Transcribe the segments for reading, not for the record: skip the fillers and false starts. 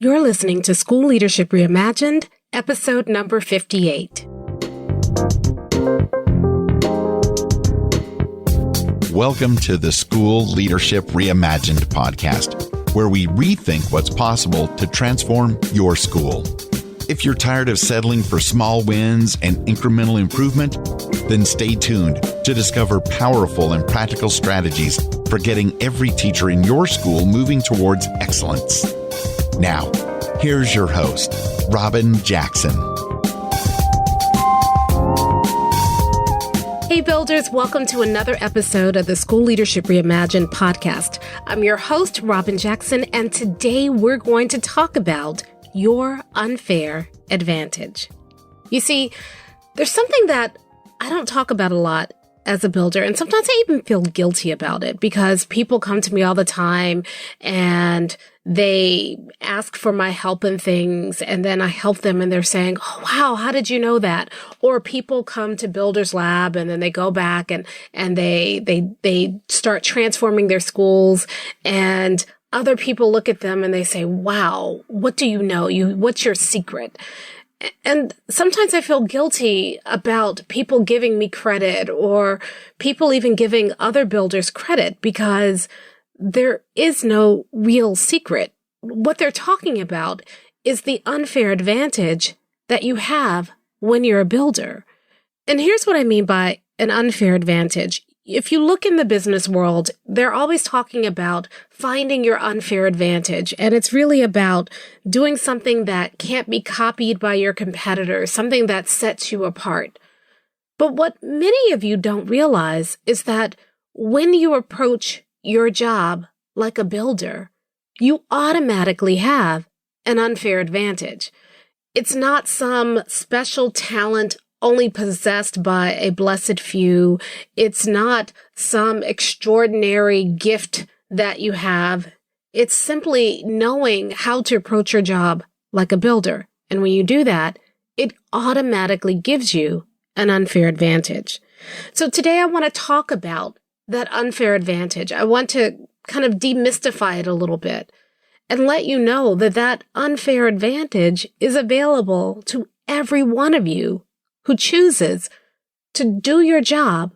You're listening to School Leadership Reimagined, episode number 58. Welcome to the School Leadership Reimagined podcast, where we rethink what's possible to transform your school. If you're tired of settling for small wins and incremental improvement, then stay tuned to discover powerful and practical strategies for getting every teacher in your school moving towards excellence. Now, here's your host, Robin Jackson. Hey builders, welcome to another episode of the School Leadership Reimagined podcast. I'm your host, Robin Jackson, and today we're going to talk about your unfair advantage. You see, there's something that I don't talk about a lot as a builder, and sometimes I even feel guilty about it because people come to me all the time and they ask for my help in things, and then I help them and they're saying, "Oh, wow, how did you know that?" Or people come to Builders Lab and then they go back and they start transforming their schools, and other people look at them and they say, "Wow, what do you know? What's your secret?" And sometimes I feel guilty about people giving me credit or people even giving other builders credit because there is no real secret. What they're talking about is the unfair advantage that you have when you're a builder. And here's what I mean by an unfair advantage. If you look in the business world, they're always talking about finding your unfair advantage. And it's really about doing something that can't be copied by your competitors, something that sets you apart. But what many of you don't realize is that when you approach your job like a builder, you automatically have an unfair advantage. It's not some special talent only possessed by a blessed few. It's not some extraordinary gift that you have. It's simply knowing how to approach your job like a builder. And when you do that, it automatically gives you an unfair advantage. So today I want to talk about that unfair advantage. I want to kind of demystify it a little bit and let you know that that unfair advantage is available to every one of you who chooses to do your job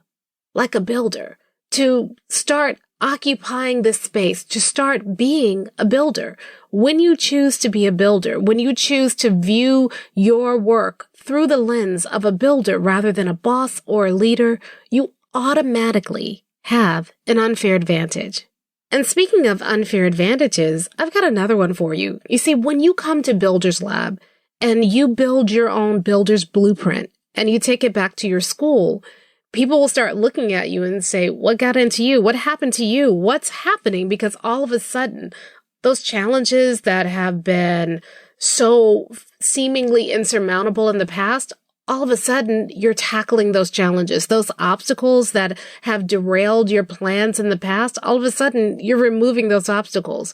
like a builder, to start occupying this space, to start being a builder. When you choose to be a builder, when you choose to view your work through the lens of a builder rather than a boss or a leader, you automatically have an unfair advantage. And speaking of unfair advantages, I've got another one for you. You see, when you come to Builders Lab and you build your own builder's blueprint, and you take it back to your school, people will start looking at you and say, "What got into you? What happened to you? What's happening?" Because all of a sudden, those challenges that have been so seemingly insurmountable in the past, all of a sudden, you're tackling those challenges, those obstacles that have derailed your plans in the past. All of a sudden, you're removing those obstacles.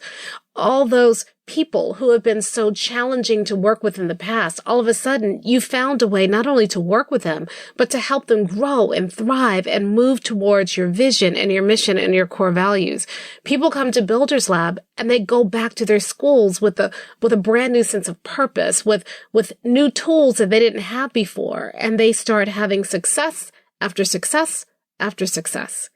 All those people who have been so challenging to work with in the past, all of a sudden, you found a way not only to work with them, but to help them grow and thrive and move towards your vision and your mission and your core values. People come to Builders Lab and they go back to their schools with a brand new sense of purpose, with new tools that they didn't have before, and they start having success after success after success.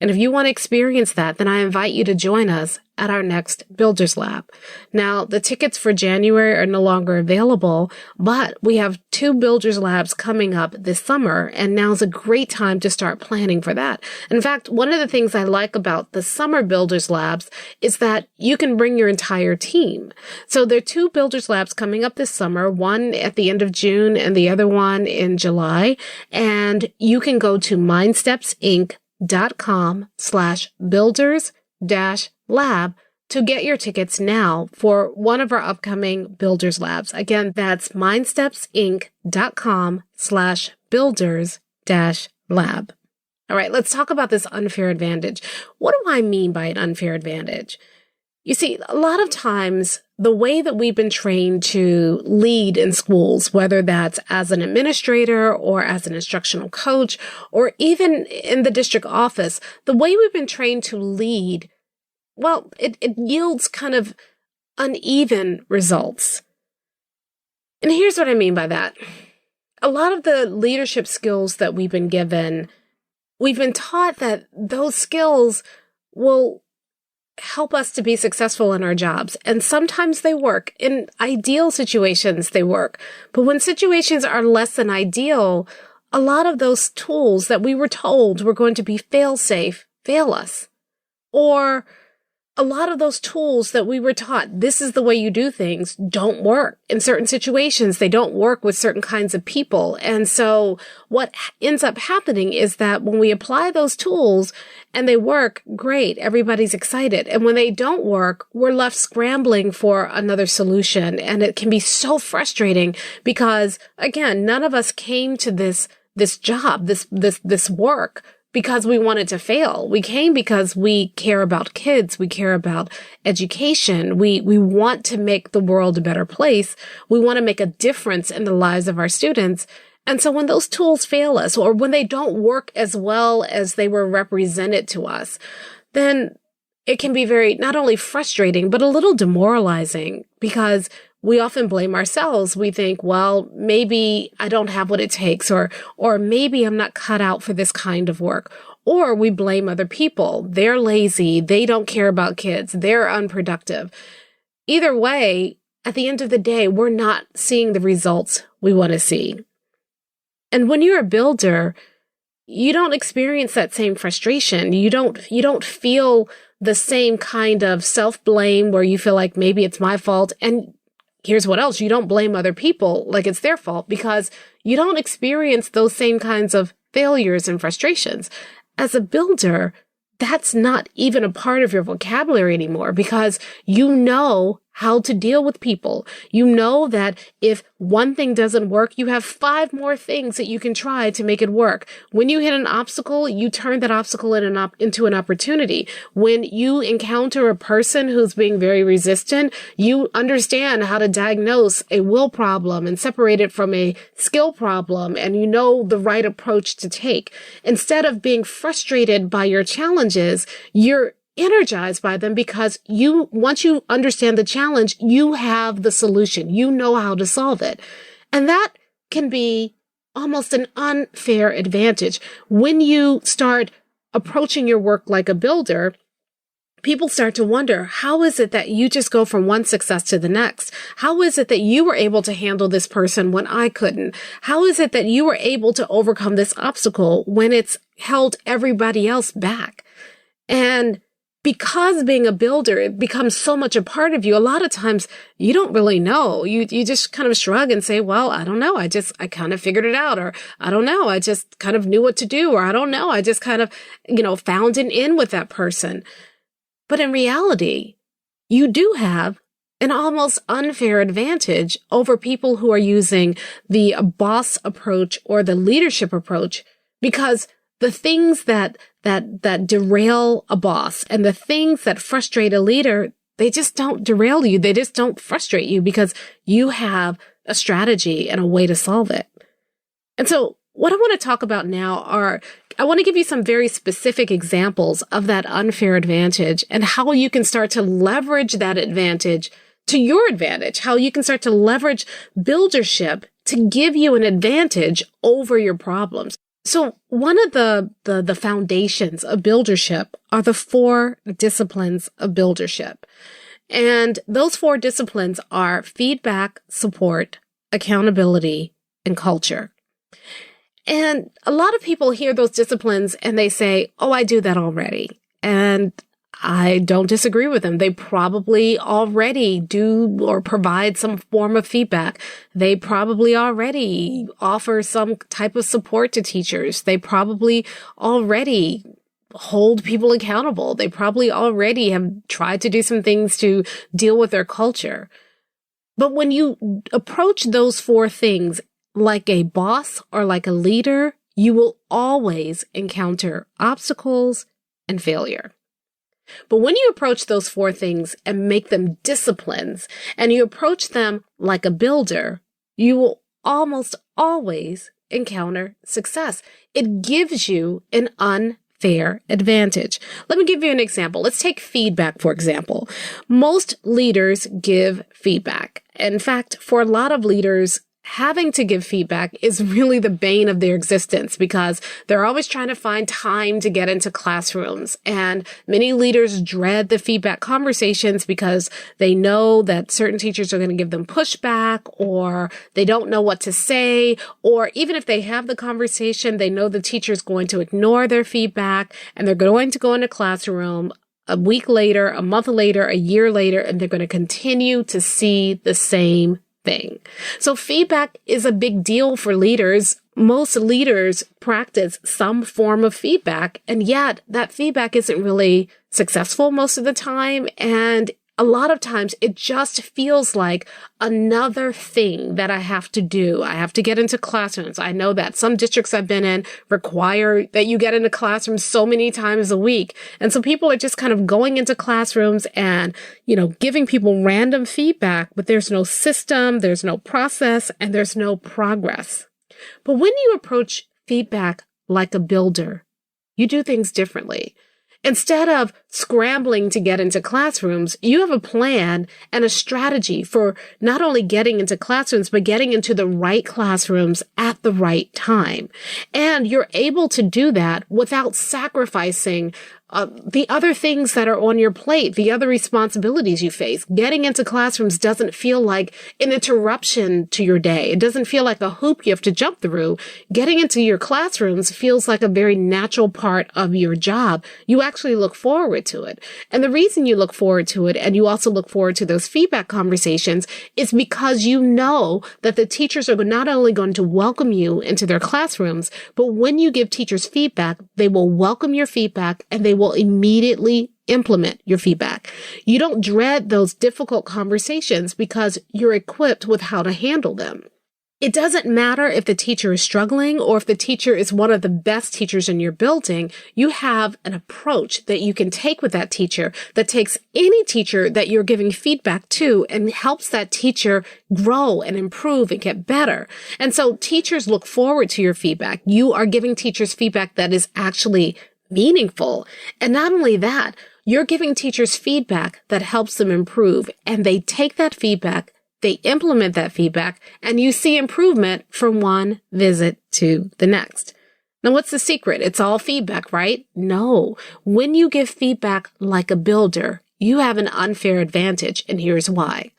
And if you want to experience that, then I invite you to join us at our next Builders Lab. Now, the tickets for January are no longer available, but we have 2 Builders Labs coming up this summer, and now's a great time to start planning for that. In fact, one of the things I like about the summer Builders Labs is that you can bring your entire team. So there are 2 Builders Labs coming up this summer, one at the end of June and the other one in July, and you can go to mindstepsinc.com/builders-lab to get your tickets now for one of our upcoming Builders Labs. Again, that's mindstepsinc.com/builders-lab. All right, let's talk about this unfair advantage. What do I mean by an unfair advantage? You see, a lot of times the way that we've been trained to lead in schools, whether that's as an administrator or as an instructional coach, or even in the district office, the way we've been trained to lead, well, it yields kind of uneven results. And here's what I mean by that. A lot of the leadership skills that we've been given, we've been taught that those skills will help us to be successful in our jobs. And sometimes they work. In ideal situations, they work. But when situations are less than ideal, a lot of those tools that we were told were going to be fail-safe fail us. Or a lot of those tools that we were taught, this is the way you do things, don't work. In certain situations, they don't work with certain kinds of people. And so what ends up happening is that when we apply those tools and they work, great, everybody's excited. And when they don't work, we're left scrambling for another solution. And it can be so frustrating because, again, none of us came to this job, this work, because we wanted to fail. We came because we care about kids. We care about education. We want to make the world a better place. We want to make a difference in the lives of our students. And so when those tools fail us, or when they don't work as well as they were represented to us, then it can be very, not only frustrating, but a little demoralizing, because we often blame ourselves. We think, well, maybe I don't have what it takes, or maybe I'm not cut out for this kind of work. Or we blame other people. They're lazy. They don't care about kids. They're unproductive. Either way, at the end of the day, we're not seeing the results we want to see. And when you're a builder, you don't experience that same frustration. You don't feel the same kind of self-blame where you feel like maybe it's my fault. And here's what else. You don't blame other people like it's their fault, because you don't experience those same kinds of failures and frustrations. As a builder, that's not even a part of your vocabulary anymore, because you know how to deal with people. You know that if one thing doesn't work, you have 5 more things that you can try to make it work. When you hit an obstacle, you turn that obstacle into an opportunity. When you encounter a person who's being very resistant, you understand how to diagnose a will problem and separate it from a skill problem, and you know the right approach to take. Instead of being frustrated by your challenges, you're energized by them, because once you understand the challenge, you have the solution. You know how to solve it. And that can be almost an unfair advantage. When you start approaching your work like a builder, people start to wonder, how is it that you just go from one success to the next? How is it that you were able to handle this person when I couldn't? How is it that you were able to overcome this obstacle when it's held everybody else back? And because being a builder, it becomes so much a part of you, a lot of times you don't really know. You just kind of shrug and say, well, I don't know. I kind of figured it out. Or I don't know. I just kind of knew what to do. Or I don't know. I just kind of, found an in with that person. But in reality, you do have an almost unfair advantage over people who are using the boss approach or the leadership approach, because the things that derail a boss and the things that frustrate a leader, they just don't derail you. They just don't frustrate you, because you have a strategy and a way to solve it. And so what I want to talk about now I want to give you some very specific examples of that unfair advantage and how you can start to leverage that advantage to your advantage, how you can start to leverage buildership to give you an advantage over your problems. So one of the foundations of buildership are the 4 disciplines of buildership. And those 4 disciplines are feedback, support, accountability, and culture. And a lot of people hear those disciplines and they say, oh, I do that already. And I don't disagree with them. They probably already do or provide some form of feedback. They probably already offer some type of support to teachers. They probably already hold people accountable. They probably already have tried to do some things to deal with their culture. But when you approach those 4 things like a boss or like a leader, you will always encounter obstacles and failure. But when you approach those 4 things and make them disciplines, and you approach them like a builder, you will almost always encounter success. It gives you an unfair unfair advantage. Let me give you an example. Let's take feedback, for example. Most leaders give feedback. In fact, for a lot of leaders, having to give feedback is really the bane of their existence because they're always trying to find time to get into classrooms. And many leaders dread the feedback conversations because they know that certain teachers are going to give them pushback, or they don't know what to say, or even if they have the conversation, they know the teacher is going to ignore their feedback and they're going to go in a classroom a week later, a month later, a year later, and they're going to continue to see the same thing. So feedback is a big deal for leaders. Most leaders practice some form of feedback, and yet that feedback isn't really successful most of the time. And a lot of times it just feels like another thing that I have to do. I have to get into classrooms. I know that some districts I've been in require that you get into classrooms so many times a week. And so people are just kind of going into classrooms and, giving people random feedback, but there's no system, there's no process, and there's no progress. But when you approach feedback like a builder, you do things differently. Instead of scrambling to get into classrooms, you have a plan and a strategy for not only getting into classrooms, but getting into the right classrooms at the right time. And you're able to do that without sacrificing the other things that are on your plate, the other responsibilities you face. Getting into classrooms doesn't feel like an interruption to your day. It doesn't feel like a hoop you have to jump through. Getting into your classrooms feels like a very natural part of your job. You actually look forward to it. And the reason you look forward to it, and you also look forward to those feedback conversations, is because you know that the teachers are not only going to welcome you into their classrooms, but when you give teachers feedback, they will welcome your feedback and they will immediately implement your feedback. You don't dread those difficult conversations because you're equipped with how to handle them. It doesn't matter if the teacher is struggling or if the teacher is one of the best teachers in your building. You have an approach that you can take with that teacher that takes any teacher that you're giving feedback to and helps that teacher grow and improve and get better. And so teachers look forward to your feedback. You are giving teachers feedback that is actually meaningful. And not only that, you're giving teachers feedback that helps them improve, and they take that feedback, they implement that feedback, and you see improvement from one visit to the next. Now, what's the secret? It's all feedback, right? No. When you give feedback like a builder, you have an unfair advantage, and here's why.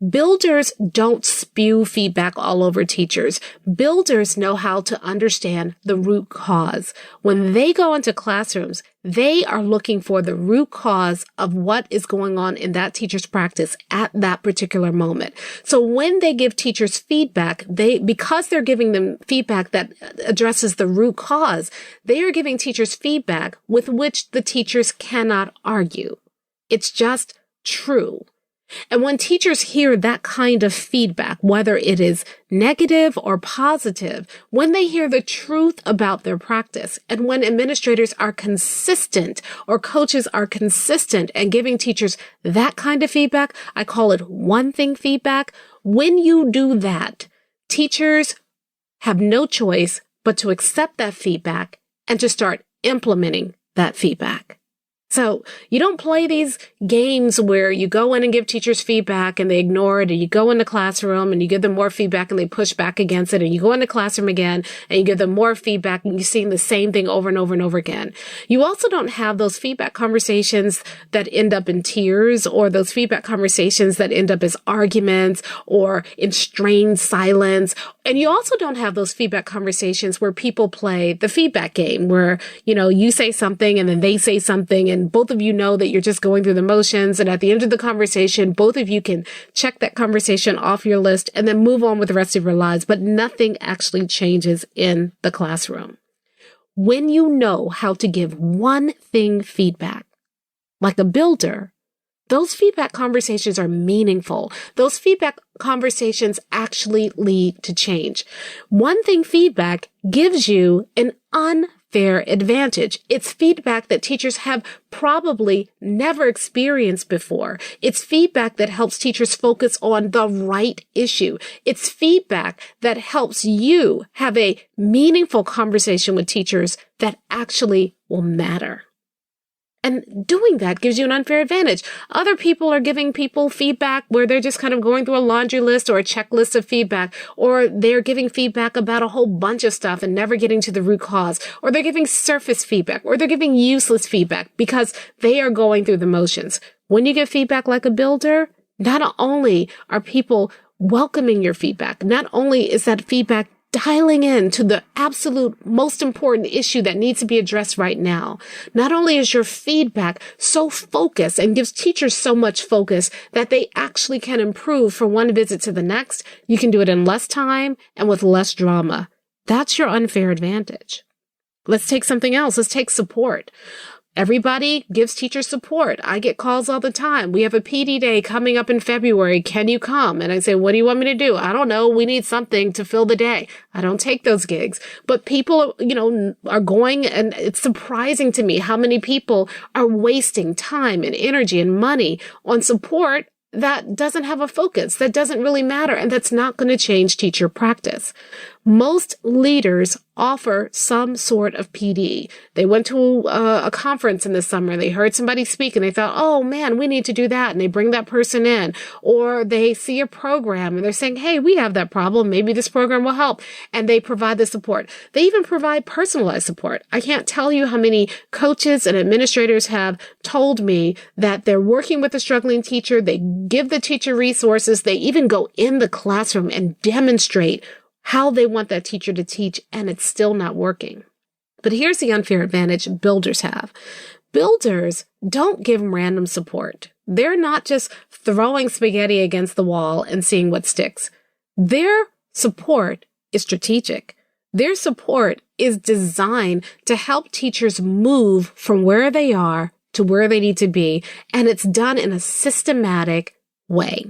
Builders don't spew feedback all over teachers. Builders know how to understand the root cause. When they go into classrooms, they are looking for the root cause of what is going on in that teacher's practice at that particular moment. So when they give teachers feedback, because they're giving them feedback that addresses the root cause, they are giving teachers feedback with which the teachers cannot argue. It's just true. And when teachers hear that kind of feedback, whether it is negative or positive, when they hear the truth about their practice, and when administrators are consistent or coaches are consistent and giving teachers that kind of feedback, I call it one thing feedback. When you do that, teachers have no choice but to accept that feedback and to start implementing that feedback. So you don't play these games where you go in and give teachers feedback and they ignore it, and you go in the classroom and you give them more feedback and they push back against it, and you go in the classroom again and you give them more feedback and you're seeing the same thing over and over and over again. You also don't have those feedback conversations that end up in tears, or those feedback conversations that end up as arguments or in strained silence. And you also don't have those feedback conversations where people play the feedback game where, you say something and then they say something, and both of you know that you're just going through the motions. And at the end of the conversation, both of you can check that conversation off your list and then move on with the rest of your lives. But nothing actually changes in the classroom. When you know how to give one thing feedback, like a builder, those feedback conversations are meaningful. Those feedback conversations actually lead to change. One thing feedback gives you an unfair unfair advantage. It's feedback that teachers have probably never experienced before. It's feedback that helps teachers focus on the right issue. It's feedback that helps you have a meaningful conversation with teachers that actually will matter. And doing that gives you an unfair advantage. Other people are giving people feedback where they're just kind of going through a laundry list or a checklist of feedback, or they're giving feedback about a whole bunch of stuff and never getting to the root cause, or they're giving surface feedback, or they're giving useless feedback because they are going through the motions. When you get feedback like a builder, not only are people welcoming your feedback, not only is that feedback dialing in to the absolute most important issue that needs to be addressed right now. Not only is your feedback so focused and gives teachers so much focus that they actually can improve from one visit to the next, you can do it in less time and with less drama. That's your unfair advantage. Let's take something else. Let's take support. Everybody gives teachers support. I get calls all the time. We have a PD day coming up in February. Can you come? And I say, what do you want me to do? I don't know. We need something to fill the day. I don't take those gigs. But people, are going, and it's surprising to me how many people are wasting time and energy and money on support that doesn't have a focus, that doesn't really matter, and that's not going to change teacher practice. Most leaders offer some sort of PD. They went to a conference in the summer. They heard somebody speak and they thought, oh man, we need to do that. And they bring that person in, or they see a program and they're saying, hey, we have that problem. Maybe this program will help. And they provide the support. They even provide personalized support. I can't tell you how many coaches and administrators have told me that they're working with a struggling teacher. They give the teacher resources. They even go in the classroom and demonstrate how they want that teacher to teach, and it's still not working. But here's the unfair advantage builders have. Builders don't give them random support. They're not just throwing spaghetti against the wall and seeing what sticks. Their support is strategic. Their support is designed to help teachers move from where they are to where they need to be, and it's done in a systematic way.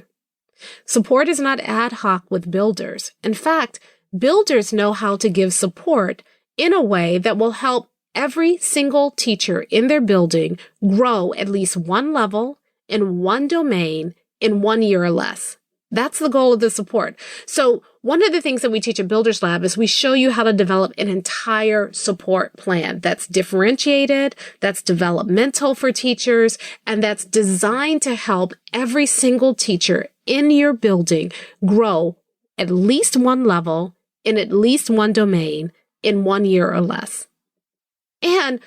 Support is not ad hoc with builders. In fact, builders know how to give support in a way that will help every single teacher in their building grow at least one level in one domain in 1 year or less. That's the goal of the support. So one of the things that we teach at Builders Lab is we show you how to develop an entire support plan that's differentiated, that's developmental for teachers, and that's designed to help every single teacher in your building grow at least one level in at least one domain in 1 year or less. And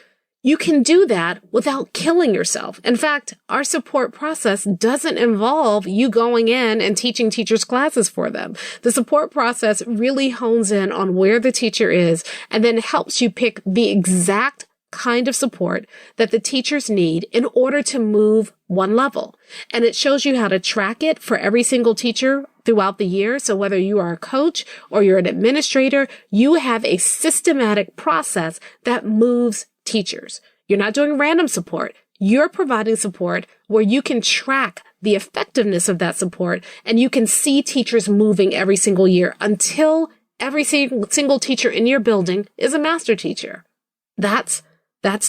you can do that without killing yourself. In fact, our support process doesn't involve you going in and teaching teachers classes for them. The support process really hones in on where the teacher is and then helps you pick the exact kind of support that the teachers need in order to move one level. And it shows you how to track it for every single teacher throughout the year. So whether you are a coach or you're an administrator, you have a systematic process that moves teachers. You're not doing random support. You're providing support where you can track the effectiveness of that support, and you can see teachers moving every single year until every single teacher in your building is a master teacher. That's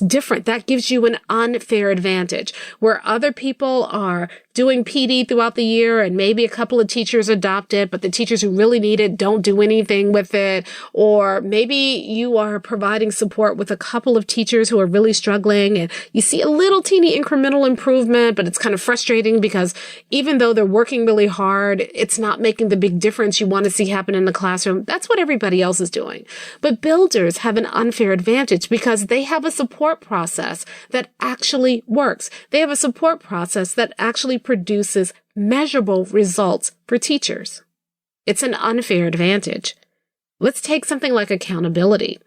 different. That gives you an unfair advantage where other people are doing PD throughout the year and maybe a couple of teachers adopt it, but the teachers who really need it don't do anything with it. Or maybe you are providing support with a couple of teachers who are really struggling and you see a little teeny incremental improvement, but it's kind of frustrating because even though they're working really hard, it's not making the big difference you want to see happen in the classroom. That's what everybody else is doing. But builders have an unfair advantage because they have a support process that actually works. They have a support process that actually produces measurable results for teachers. It's an unfair advantage. Let's take something like accountability.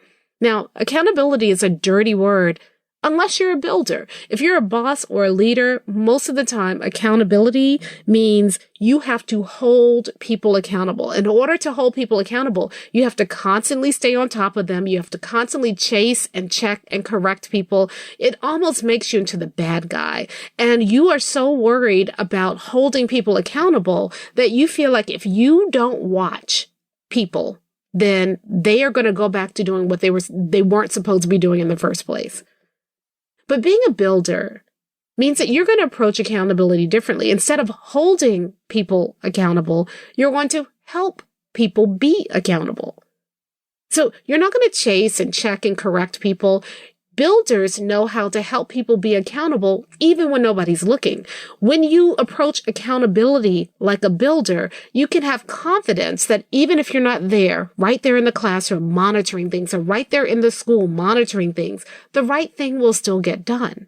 Now, accountability is a dirty word unless you're a builder. If you're a boss or a leader, most of the time, accountability means you have to hold people accountable. In order to hold people accountable, you have to constantly stay on top of them. You have to constantly chase and check and correct people. It almost makes you into the bad guy. And you are so worried about holding people accountable that you feel like if you don't watch people then they are going to go back to doing what they weren't supposed to be doing in the first place. But being a builder means that you're going to approach accountability differently. Instead of holding people accountable, you're going to help people be accountable. So you're not going to chase and check and correct people. Builders know how to help people be accountable even when nobody's looking. When you approach accountability like a builder, you can have confidence that even if you're not there, right there in the classroom monitoring things, or right there in the school monitoring things, the right thing will still get done.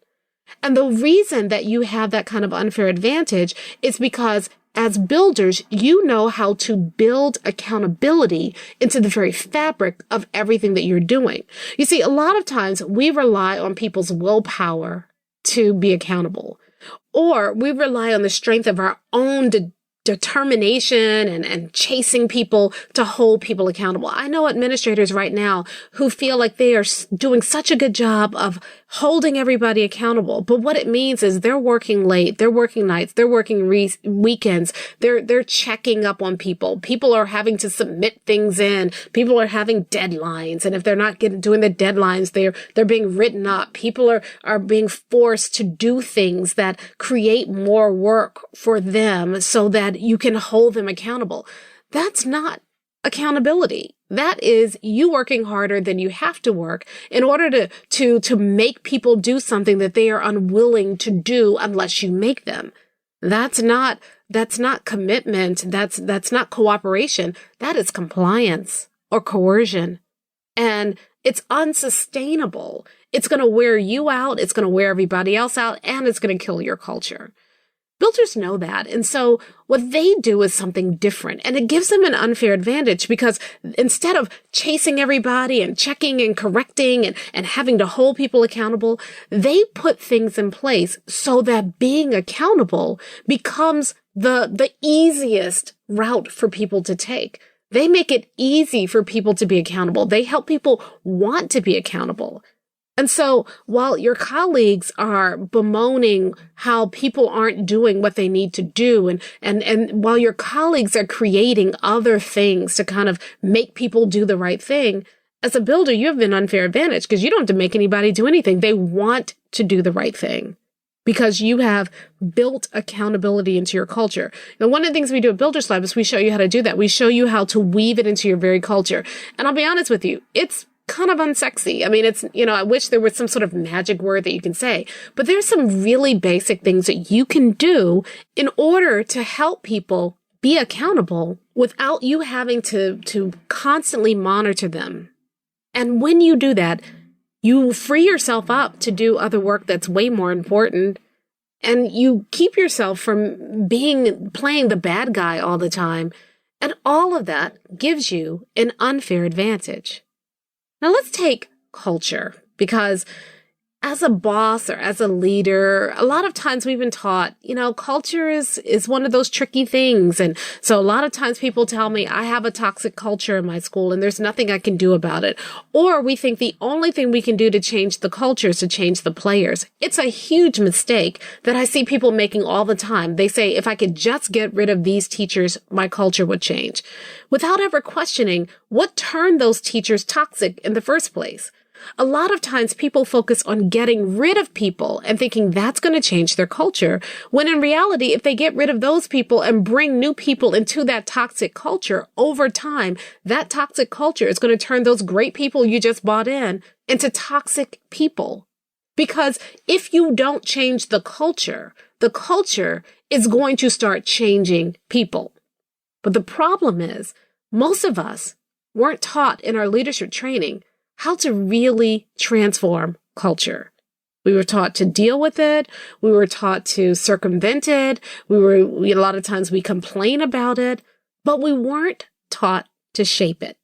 And the reason that you have that kind of unfair advantage is because as builders, you know how to build accountability into the very fabric of everything that you're doing. You see, a lot of times we rely on people's willpower to be accountable, or we rely on the strength of our own determination and chasing people to hold people accountable. I know administrators right now who feel like they are doing such a good job of holding everybody accountable. But what it means is they're working late, they're working nights, they're working weekends, they're checking up on people. People are having to submit things in. People are having deadlines. And if they're not doing the deadlines, they're being written up. People are being forced to do things that create more work for them so that you can hold them accountable. That's not accountability. That is you working harder than you have to work in order to make people do something that they are unwilling to do unless you make them. That's not commitment. That's not cooperation. That is compliance or coercion. And it's unsustainable. It's going to wear you out. It's going to wear everybody else out, and it's going to kill your culture. Builders know that. And so what they do is something different, and it gives them an unfair advantage because instead of chasing everybody and checking and correcting and having to hold people accountable, they put things in place so that being accountable becomes the easiest route for people to take. They make it easy for people to be accountable. They help people want to be accountable. And so while your colleagues are bemoaning how people aren't doing what they need to do, and while your colleagues are creating other things to kind of make people do the right thing, as a builder, you have an unfair advantage because you don't have to make anybody do anything. They want to do the right thing because you have built accountability into your culture. Now, one of the things we do at Builders Lab is we show you how to do that. We show you how to weave it into your very culture. And I'll be honest with you, it's kind of unsexy. I mean, it's, I wish there was some sort of magic word that you can say, but there's some really basic things that you can do in order to help people be accountable without you having to constantly monitor them. And when you do that, you free yourself up to do other work that's way more important. And you keep yourself from playing the bad guy all the time. And all of that gives you an unfair advantage. Now let's take culture, because as a boss or as a leader, a lot of times we've been taught, culture is one of those tricky things. And so a lot of times people tell me I have a toxic culture in my school and there's nothing I can do about it. Or we think the only thing we can do to change the culture is to change the players. It's a huge mistake that I see people making all the time. They say, if I could just get rid of these teachers, my culture would change, without ever questioning what turned those teachers toxic in the first place. A lot of times people focus on getting rid of people and thinking that's going to change their culture, when in reality, if they get rid of those people and bring new people into that toxic culture, over time, that toxic culture is going to turn those great people you just bought in into toxic people. Because if you don't change the culture is going to start changing people. But the problem is, most of us weren't taught in our leadership training how to really transform culture. We were taught to deal with it. We were taught to circumvent it. A lot of times we complain about it, but we weren't taught to shape it.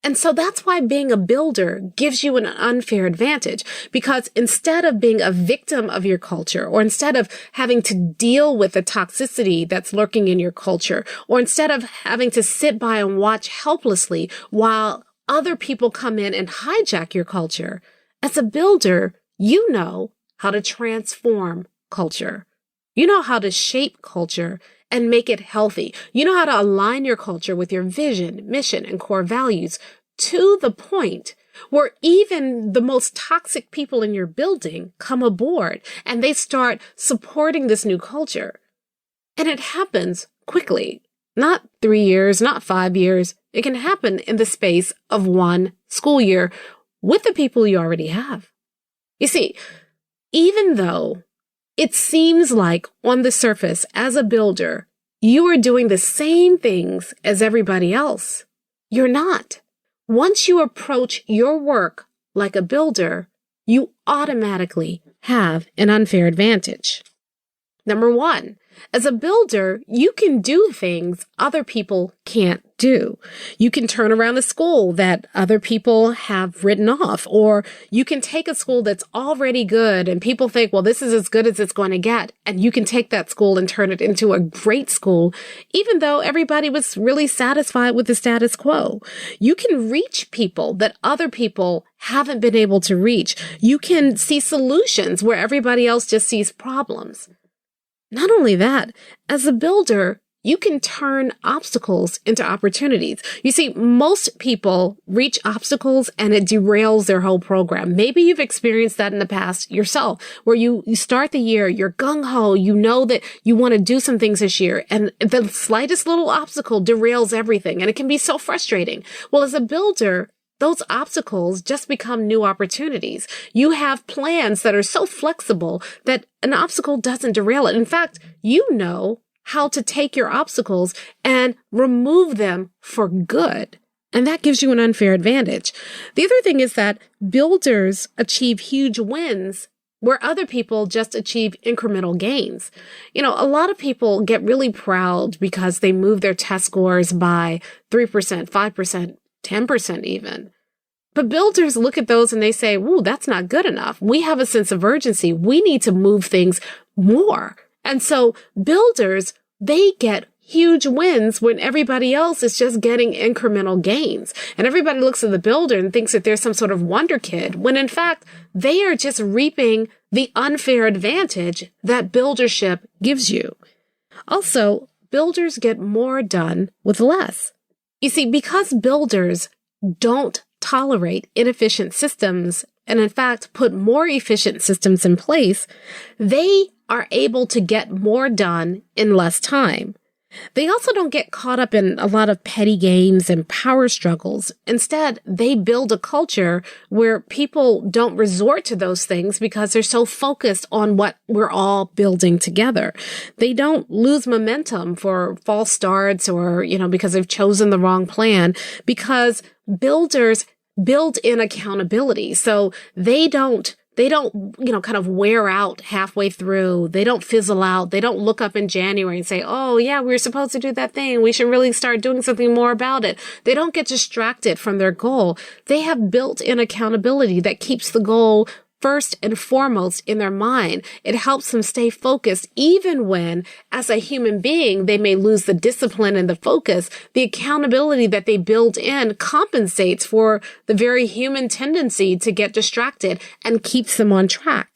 And so that's why being a builder gives you an unfair advantage, because instead of being a victim of your culture, or instead of having to deal with the toxicity that's lurking in your culture, or instead of having to sit by and watch helplessly while other people come in and hijack your culture, as a builder, you know how to transform culture. You know how to shape culture and make it healthy. You know how to align your culture with your vision, mission, and core values to the point where even the most toxic people in your building come aboard and they start supporting this new culture. And it happens quickly. Not 3 years, not 5 years. It can happen in the space of one school year with the people you already have. You see, even though it seems like on the surface as a builder, you are doing the same things as everybody else, you're not. Once you approach your work like a builder, you automatically have an unfair advantage. Number one, as a builder, you can do things other people can't do. You can turn around a school that other people have written off, or you can take a school that's already good and people think, well, this is as good as it's going to get. And you can take that school and turn it into a great school, even though everybody was really satisfied with the status quo. You can reach people that other people haven't been able to reach. You can see solutions where everybody else just sees problems. Not only that, as a builder, you can turn obstacles into opportunities. You see, most people reach obstacles and it derails their whole program. Maybe you've experienced that in the past yourself, where you start the year, you're gung-ho, you know that you want to do some things this year, and the slightest little obstacle derails everything, and it can be so frustrating. Well, as a builder, those obstacles just become new opportunities. You have plans that are so flexible that an obstacle doesn't derail it. In fact, you know how to take your obstacles and remove them for good. And that gives you an unfair advantage. The other thing is that builders achieve huge wins where other people just achieve incremental gains. You know, a lot of people get really proud because they move their test scores by 3%, 5%, 10% even. But builders look at those and they say, "Ooh, that's not good enough. We have a sense of urgency. We need to move things more." And so builders, they get huge wins when everybody else is just getting incremental gains. And everybody looks at the builder and thinks that they're some sort of wonder kid, when in fact, they are just reaping the unfair advantage that buildership gives you. Also, builders get more done with less. You see, because builders don't tolerate inefficient systems and in fact put more efficient systems in place, they are able to get more done in less time. They also don't get caught up in a lot of petty games and power struggles. Instead, they build a culture where people don't resort to those things because they're so focused on what we're all building together. They don't lose momentum for false starts or, because they've chosen the wrong plan, because builders build in accountability. So they don't kind of wear out halfway through. They don't fizzle out. They don't look up in January and say, "Oh yeah, we were supposed to do that thing. We should really start doing something more about it." They don't get distracted from their goal. They have built in accountability that keeps the goal first and foremost in their mind. It helps them stay focused even when, as a human being, they may lose the discipline and the focus. The accountability that they build in compensates for the very human tendency to get distracted and keeps them on track.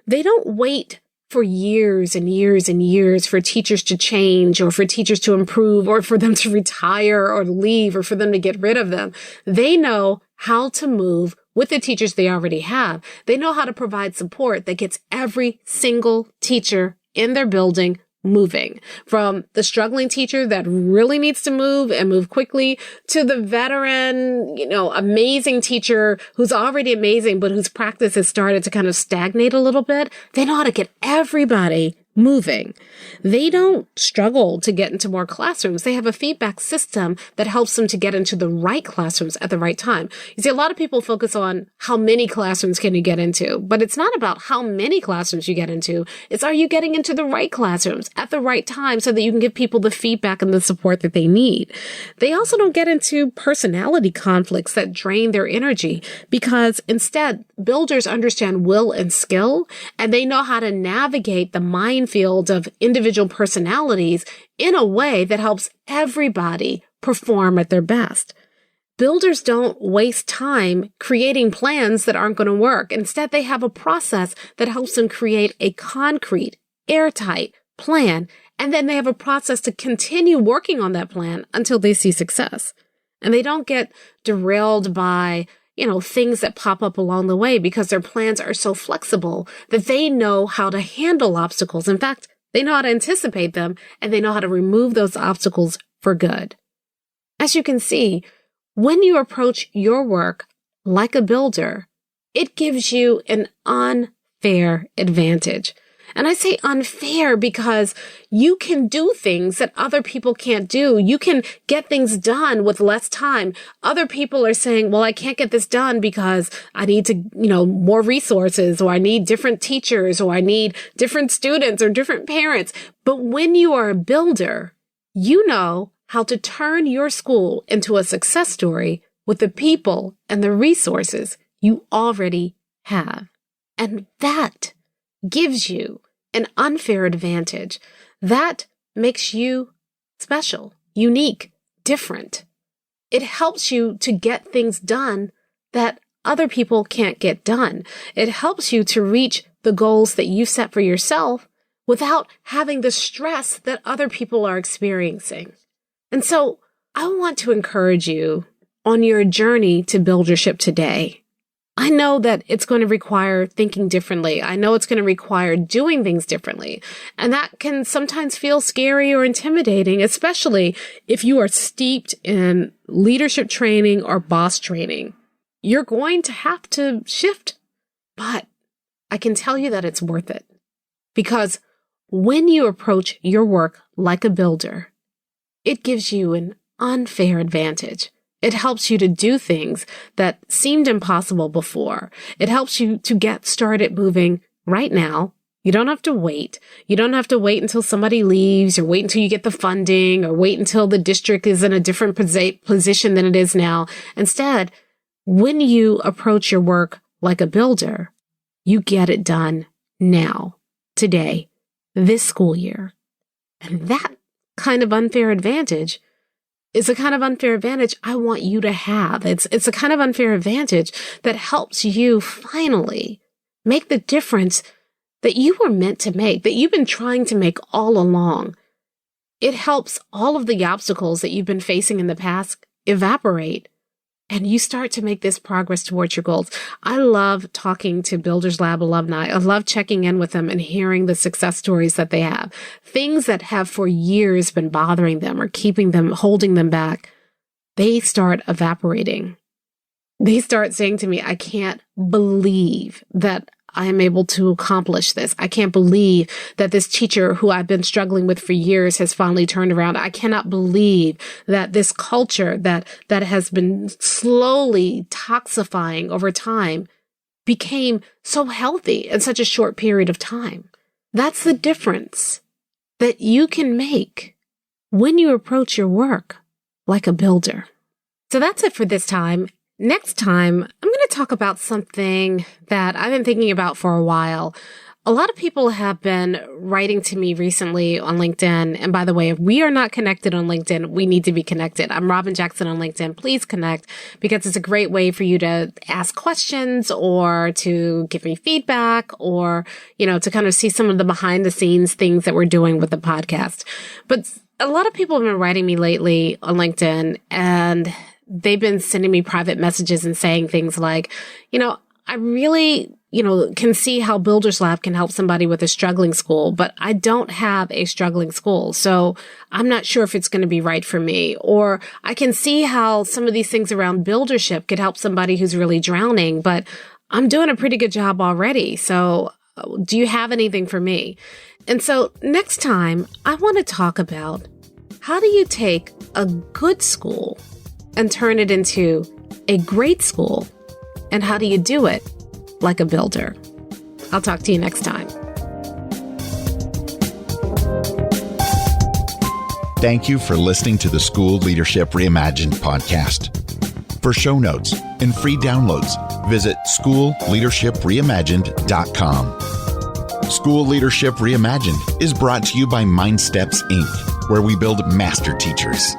They don't wait for years and years and years for teachers to change or for teachers to improve or for them to retire or leave or for them to get rid of them. They know how to move with the teachers they already have. They know how to provide support that gets every single teacher in their building moving, from the struggling teacher that really needs to move and move quickly to the veteran, amazing teacher who's already amazing, but whose practice has started to kind of stagnate a little bit. They know how to get everybody moving. They don't struggle to get into more classrooms. They have a feedback system that helps them to get into the right classrooms at the right time. You see, a lot of people focus on how many classrooms can you get into, but it's not about how many classrooms you get into. It's, are you getting into the right classrooms at the right time so that you can give people the feedback and the support that they need? They also don't get into personality conflicts that drain their energy, because instead, builders understand will and skill, and they know how to navigate the minefield of individual personalities in a way that helps everybody perform at their best. Builders don't waste time creating plans that aren't going to work. Instead, they have a process that helps them create a concrete, airtight plan And then they have a process to continue working on that plan until they see success. And they don't get derailed by, things that pop up along the way, because their plans are so flexible that they know how to handle obstacles. In fact, they know how to anticipate them, and they know how to remove those obstacles for good. As you can see, when you approach your work like a builder, it gives you an unfair advantage. And I say unfair because you can do things that other people can't do. You can get things done with less time. Other people are saying, well, I can't get this done because I need to, more resources, or I need different teachers, or I need different students or different parents. But when you are a builder, you know how to turn your school into a success story with the people and the resources you already have. And that gives you an unfair advantage. That makes you special, unique, different. It helps you to get things done that other people can't get done. It helps you to reach the goals that you set for yourself without having the stress that other people are experiencing. And so I want to encourage you on your journey to buildership today. I know that it's going to require thinking differently. I know it's going to require doing things differently. And that can sometimes feel scary or intimidating, especially if you are steeped in leadership training or boss training. You're going to have to shift. But I can tell you that it's worth it. Because when you approach your work like a builder, it gives you an unfair advantage. It helps you to do things that seemed impossible before. It helps you to get started moving right now. You don't have to wait. You don't have to wait until somebody leaves, or wait until you get the funding, or wait until the district is in a different position than it is now. Instead, when you approach your work like a builder, you get it done now, today, this school year. And that kind of unfair advantage is a kind of unfair advantage I want you to have. It's a kind of unfair advantage that helps you finally make the difference that you were meant to make, that you've been trying to make all along. It helps all of the obstacles that you've been facing in the past evaporate, and you start to make this progress towards your goals. I love talking to Builders Lab alumni. I love checking in with them and hearing the success stories that they have. Things that have for years been bothering them or holding them back. They start evaporating. They start saying to me, I can't believe that I am able to accomplish this. I can't believe that this teacher who I've been struggling with for years has finally turned around. I cannot believe that this culture that has been slowly toxifying over time became so healthy in such a short period of time. That's the difference that you can make when you approach your work like a builder. So that's it for this time. Next time, I'm going to talk about something that I've been thinking about for a while. A lot of people have been writing to me recently on LinkedIn. And by the way, if we are not connected on LinkedIn, we need to be connected. I'm Robin Jackson on LinkedIn. Please connect, because it's a great way for you to ask questions or to give me feedback, or, to kind of see some of the behind the scenes things that we're doing with the podcast. But a lot of people have been writing me lately on LinkedIn, and they've been sending me private messages and saying things like, I really, can see how Builders Lab can help somebody with a struggling school, but I don't have a struggling school. So I'm not sure if it's going to be right for me. Or I can see how some of these things around buildership could help somebody who's really drowning, but I'm doing a pretty good job already. So do you have anything for me? And so next time I want to talk about, how do you take a good school and turn it into a great school? And how do you do it like a builder? I'll talk to you next time. Thank you for listening to the School Leadership Reimagined podcast. For show notes and free downloads, visit schoolleadershipreimagined.com. School Leadership Reimagined is brought to you by MindSteps, Inc., where we build master teachers.